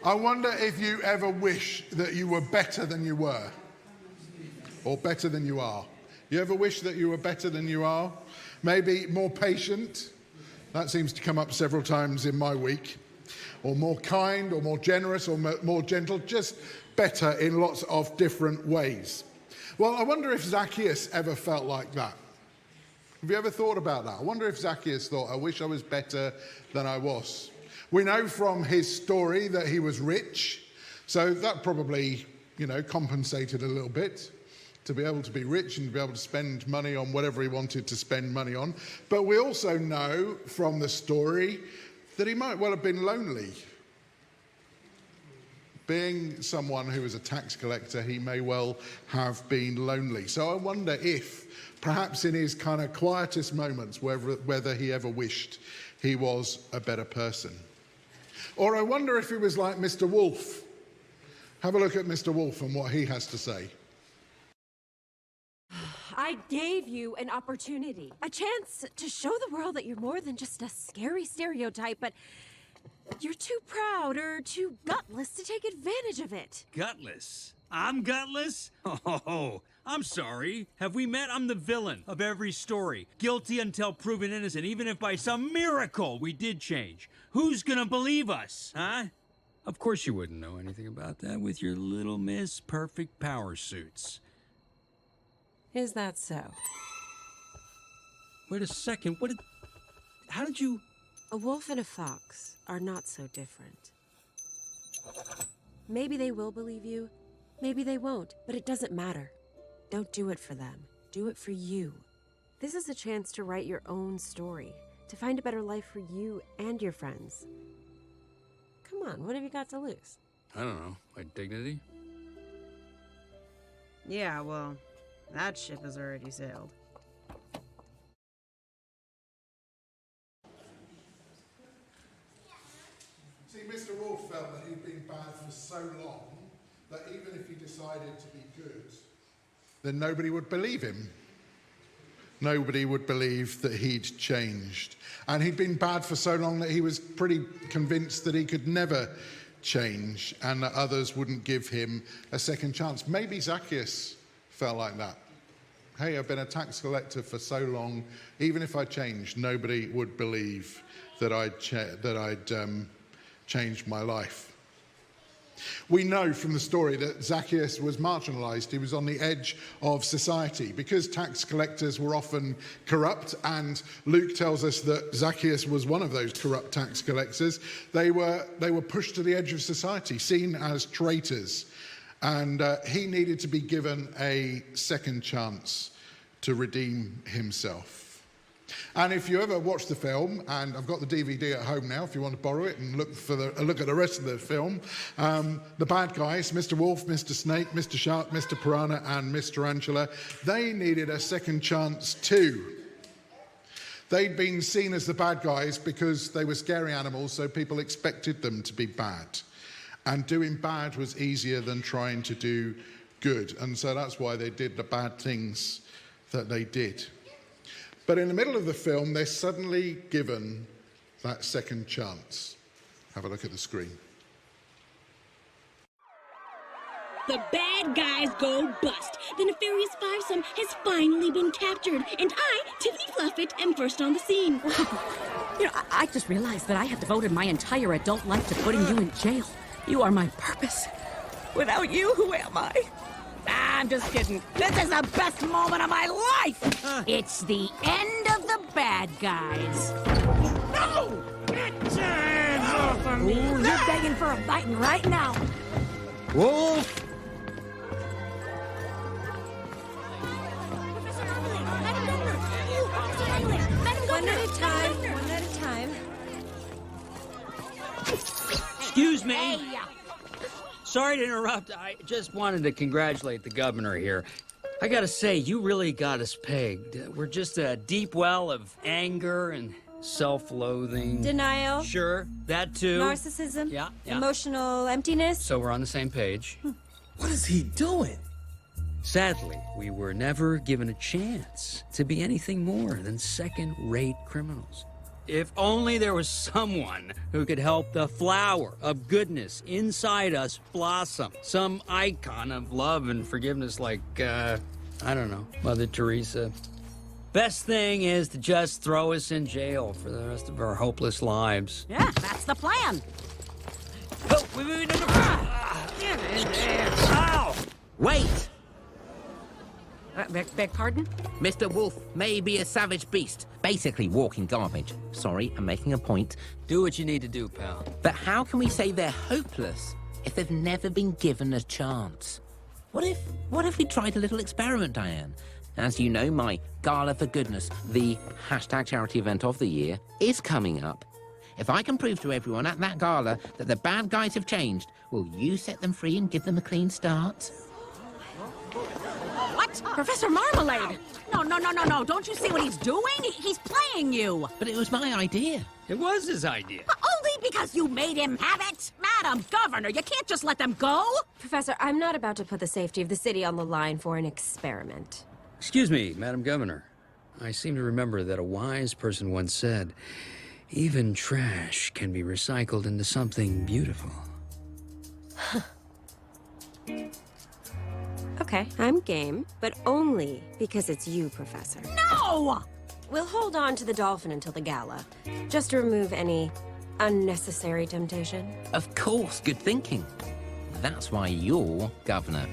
I wonder if you ever wish that you were better than you were, or better than you are. You ever wish that you were better than you are? Maybe more patient. That seems to come up several times in my week. Or more kind, or more generous, or more gentle, just better in lots of different ways. Well, I wonder if Zacchaeus ever felt like that. Have you ever thought about that? I wonder if Zacchaeus thought, I wish I was better than I was. We know from his story that he was rich, so that probably, compensated a little bit to be able to be rich and to be able to spend money on whatever he wanted to spend money on. But we also know from the story that he might well have been lonely. Being someone who was a tax collector, he may well have been lonely. So I wonder if, perhaps in his kind of quietest moments, whether he ever wished he was a better person. Or I wonder if he was like Mr. Wolf. Have a look at Mr. Wolf and what he has to say. I gave you an opportunity, a chance to show the world that you're more than just a scary stereotype, but you're too proud or too gutless to take advantage of it. Gutless? I'm gutless? Oh, I'm sorry. Have we met? I'm the villain of every story. Guilty until proven innocent, even if by some miracle we did change. Who's gonna believe us, huh? Of course you wouldn't know anything about that with your little Miss Perfect power suits. Is that so? Wait a second, how did you... A wolf and a fox are not so different. Maybe they will believe you, maybe they won't, but it doesn't matter. Don't do it for them. Do it for you. This is a chance to write your own story, to find a better life for you and your friends. Come on, what have you got to lose? I don't know, my dignity? Yeah, well, that ship has already sailed. See, Mr. Wolf felt that he'd been bad for so long that even if he decided to be good, then nobody would believe him. Nobody would believe that he'd changed. And he'd been bad for so long that he was pretty convinced that he could never change and that others wouldn't give him a second chance. Maybe Zacchaeus felt like that. Hey, I've been a tax collector for so long, even if I changed, nobody would believe that I'd changed my life. We know from the story that Zacchaeus was marginalized. He was on the edge of society because tax collectors were often corrupt, and Luke tells us that Zacchaeus was one of those corrupt tax collectors. They were pushed to the edge of society, seen as traitors, and he needed to be given a second chance to redeem himself. And if you ever watch the film, and I've got the DVD at home now if you want to borrow it and look at the rest of the film, the bad guys, Mr. Wolf, Mr. Snake, Mr. Shark, Mr. Piranha and Miss Tarantula, they needed a second chance too. They'd been seen as the bad guys because they were scary animals, so people expected them to be bad. And doing bad was easier than trying to do good. And so that's why they did the bad things that they did. But in the middle of the film, they're suddenly given that second chance. Have a look at the screen. The bad guys go bust. The nefarious fivesome has finally been captured, and I, Tiffany Fluffit, am first on the scene. I just realized that I have devoted my entire adult life to putting you in jail. You are my purpose. Without you, who am I? I'm just kidding. This is the best moment of my life! It's the end of the bad guys. No! Get your hands off of me! You're begging for a fighting right now. Wolf! One at a time, one at a time. Excuse me. Hey. Sorry to interrupt. I just wanted to congratulate the governor here. I gotta say, you really got us pegged. We're just a deep well of anger and self-loathing. Denial. Sure, that too. Narcissism. Yeah. Emotional emptiness. So we're on the same page. What is he doing? Sadly, we were never given a chance to be anything more than second-rate criminals. If only there was someone who could help the flower of goodness inside us blossom. Some icon of love and forgiveness like, I don't know, Mother Teresa. Best thing is to just throw us in jail for the rest of our hopeless lives. Yeah, that's the plan. Oh, wait, no. Get in there. Ow! Wait! Beg pardon? Mr. Wolf may be a savage beast, basically walking garbage. Sorry, I'm making a point. Do what you need to do, pal. But how can we say they're hopeless if they've never been given a chance? What if we tried a little experiment, Diane? As you know, my Gala for Goodness, the hashtag charity event of the year, is coming up. If I can prove to everyone at that gala that the bad guys have changed, will you set them free and give them a clean start? What? Professor Marmalade! No. Don't you see what he's doing? He's playing you. But it was my idea. It was his idea. Only because you made him have it? Madam Governor, you can't just let them go. Professor, I'm not about to put the safety of the city on the line for an experiment. Excuse me, Madam Governor. I seem to remember that a wise person once said, even trash can be recycled into something beautiful. Okay, I'm game, but only because it's you, Professor. No! We'll hold on to the dolphin until the gala, just to remove any unnecessary temptation. Of course, good thinking. That's why you're governor.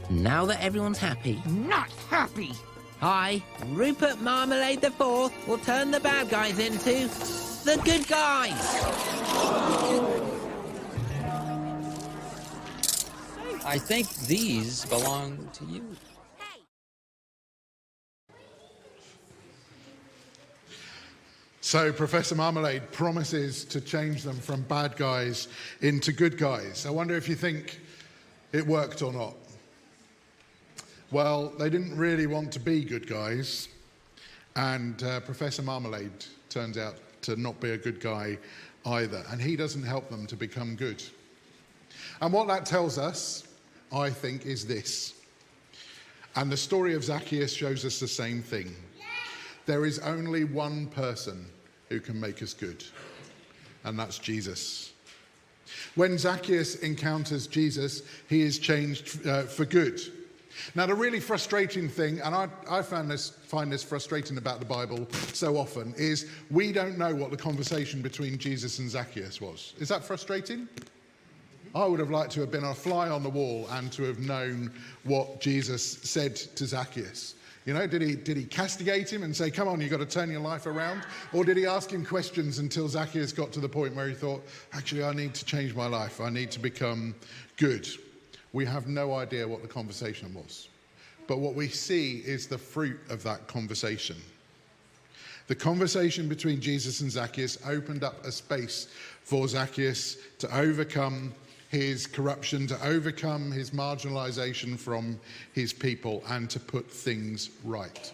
Now that everyone's happy... Not happy. Hi, Rupert Marmalade IV will turn the bad guys into the good guys. I think these belong to you. So Professor Marmalade promises to change them from bad guys into good guys. I wonder if you think it worked or not. Well, they didn't really want to be good guys, and Professor Marmalade turns out to not be a good guy either, and he doesn't help them to become good. And what that tells us, I think, is this. And the story of Zacchaeus shows us the same thing. There is only one person who can make us good, and that's Jesus. When Zacchaeus encounters Jesus, he is changed for good. Now, the really frustrating thing, and I find this frustrating about the Bible so often, is we don't know what the conversation between Jesus and Zacchaeus was. Is that frustrating? I would have liked to have been a fly on the wall and to have known what Jesus said to Zacchaeus. You know, did he castigate him and say, come on, you've got to turn your life around? Or did he ask him questions until Zacchaeus got to the point where he thought, actually, I need to change my life. I need to become good. We have no idea what the conversation was. But what we see is the fruit of that conversation. The conversation between Jesus and Zacchaeus opened up a space for Zacchaeus to overcome his corruption, to overcome his marginalization from his people, and to put things right.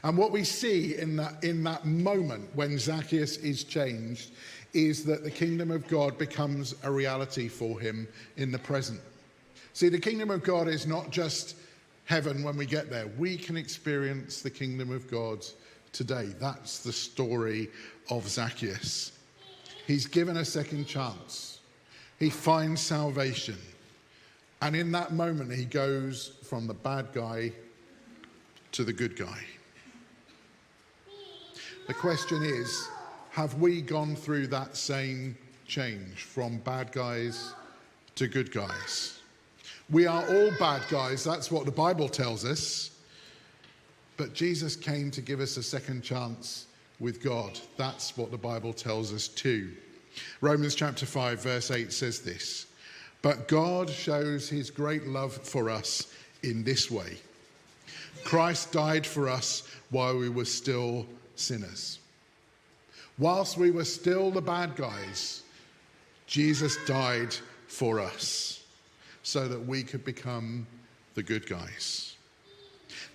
And what we see in that moment when Zacchaeus is changed is that the kingdom of God becomes a reality for him in the present. See, the kingdom of God is not just heaven when we get there. We can experience the kingdom of God today. That's the story of Zacchaeus. He's given a second chance. He finds salvation. And in that moment, he goes from the bad guy to the good guy. The question is, have we gone through that same change from bad guys to good guys? We are all bad guys, that's what the Bible tells us. But Jesus came to give us a second chance with God. That's what the Bible tells us too. Romans chapter 5 verse 8 says this, but God shows his great love for us in this way. Christ died for us while we were still sinners. Whilst we were still the bad guys, Jesus died for us so that we could become the good guys.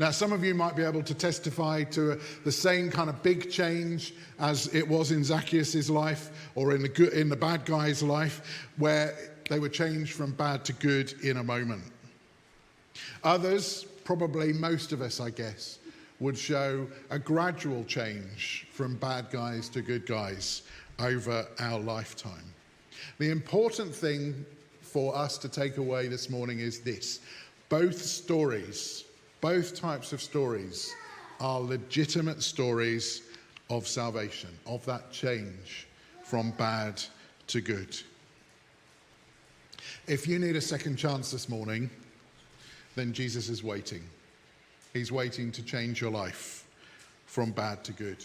Now, some of you might be able to testify to the same kind of big change as it was in Zacchaeus' life or in the bad guy's life, where they were changed from bad to good in a moment. Others, probably most of us, I guess, would show a gradual change from bad guys to good guys over our lifetime. The important thing for us to take away this morning is this. Both stories, both types of stories, are legitimate stories of salvation, of that change from bad to good. If you need a second chance this morning, then Jesus is waiting. He's waiting to change your life from bad to good.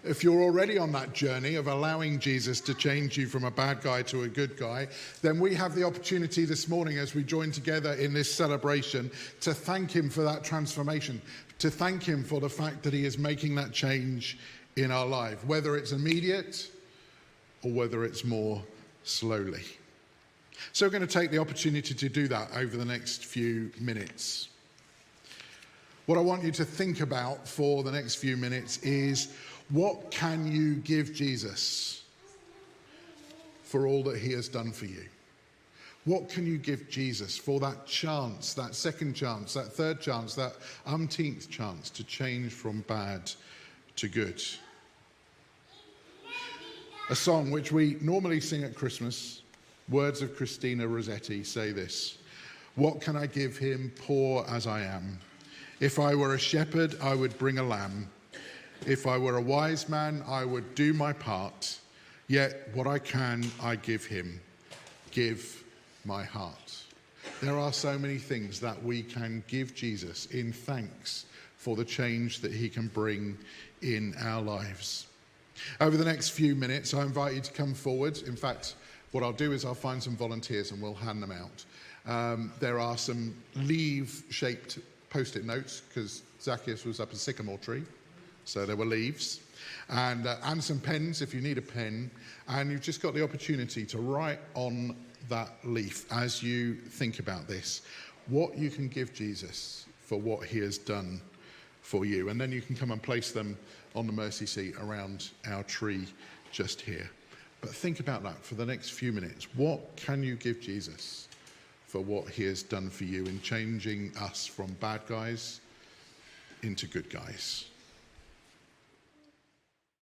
If you're already on that journey of allowing Jesus to change you from a bad guy to a good guy, then we have the opportunity this morning as we join together in this celebration to thank him for that transformation, to thank him for the fact that he is making that change in our life, whether it's immediate or whether it's more slowly. So we're going to take the opportunity to do that over the next few minutes. What I want you to think about for the next few minutes is, what can you give Jesus for all that he has done for you? What can you give Jesus for that chance, that second chance, that third chance, that umpteenth chance to change from bad to good? A song which we normally sing at Christmas, words of Christina Rossetti, say this: "What can I give him, poor as I am? If I were a shepherd, I would bring a lamb. If I were a wise man, I would do my part. Yet what I can, I give him. Give my heart." There are so many things that we can give Jesus in thanks for the change that he can bring in our lives. Over the next few minutes, I invite you to come forward. In fact, what I'll do is I'll find some volunteers and we'll hand them out. There are some leaf-shaped post-it notes, because Zacchaeus was up a sycamore tree, so there were leaves, and some pens if you need a pen, and you've just got the opportunity to write on that leaf as you think about this what you can give Jesus for what he has done for you, and then you can come and place them on the mercy seat around our tree just here. But think about that for the next few minutes. What can you give Jesus for what he has done for you in changing us from bad guys into good guys?